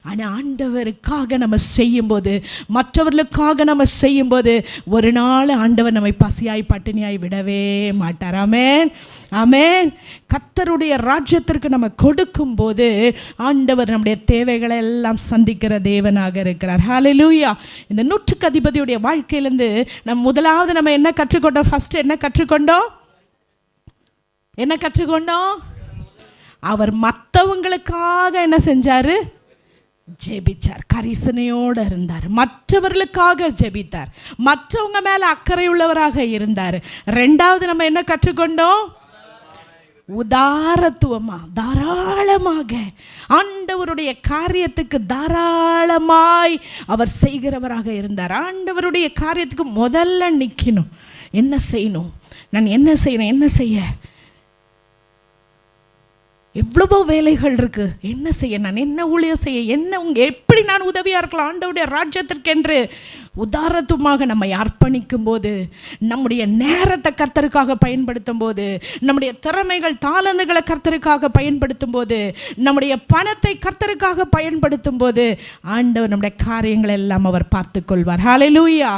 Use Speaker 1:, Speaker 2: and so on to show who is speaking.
Speaker 1: ஆனால் ஆண்டவருக்காக நம்ம செய்யும்போது, மற்றவர்களுக்காக நம்ம செய்யும்போது, ஒரு நாள் ஆண்டவர் நம்மை பசியாய் பட்டினியாய் விடவே மாட்டார். ஆமென், ஆமென். கர்த்தருடைய ராஜ்யத்திற்கு நம்ம கொடுக்கும்போது ஆண்டவர் நம்முடைய தேவைகளை எல்லாம் சந்திக்கிற தேவனாக இருக்கிறார். ஹல்லேலூயா. இந்த நூற்றுக்கு அதிபதியுடைய வாழ்க்கையிலேருந்து முதலாவது நம்ம என்ன கற்றுக்கொண்டோம்? ஃபர்ஸ்ட் என்ன கற்றுக்கொண்டோம்? அவர் மற்றவங்களுக்காக என்ன செஞ்சாரு? ஜெபிச்சார். கரிசனையோடு இருந்தார். மற்றவர்களுக்காக ஜெபித்தார். மற்றவங்க மேல அக்கறை உள்ளவராக இருந்தார். ரெண்டாவது நம்ம என்ன கற்றுக்கொண்டோம்? உதாரத்துவமா, தாராளமாக ஆண்டவருடைய காரியத்துக்கு தாராளமாய் அவர் செய்கிறவராக இருந்தார். ஆண்டவருடைய காரியத்துக்கு முதல்ல நிற்கணும். என்ன செய்யணும், நான் என்ன செய்யணும், என்ன செய்ய, எவ்வளவோ வேலைகள் இருக்கு, என்ன செய்ய, நான் என்ன ஊழியம் செய்ய, என்ன எப்படி நான் உதவியாக இருக்கலாம் ஆண்டவருடைய ராஜ்யத்திற்கென்று உதாரத்துவமாக நம்மை அர்ப்பணிக்கும் போது, நம்முடைய நேரத்தை கர்த்தருக்காக பயன்படுத்தும் போது, நம்முடைய திறமைகள் தாளந்துகளை கர்த்தருக்காக பயன்படுத்தும் போது, நம்முடைய பணத்தை கர்த்தருக்காக பயன்படுத்தும் போது ஆண்டவர் நம்முடைய காரியங்கள் எல்லாம் அவர் பார்த்து கொள்வார். ஹல்லேலூயா.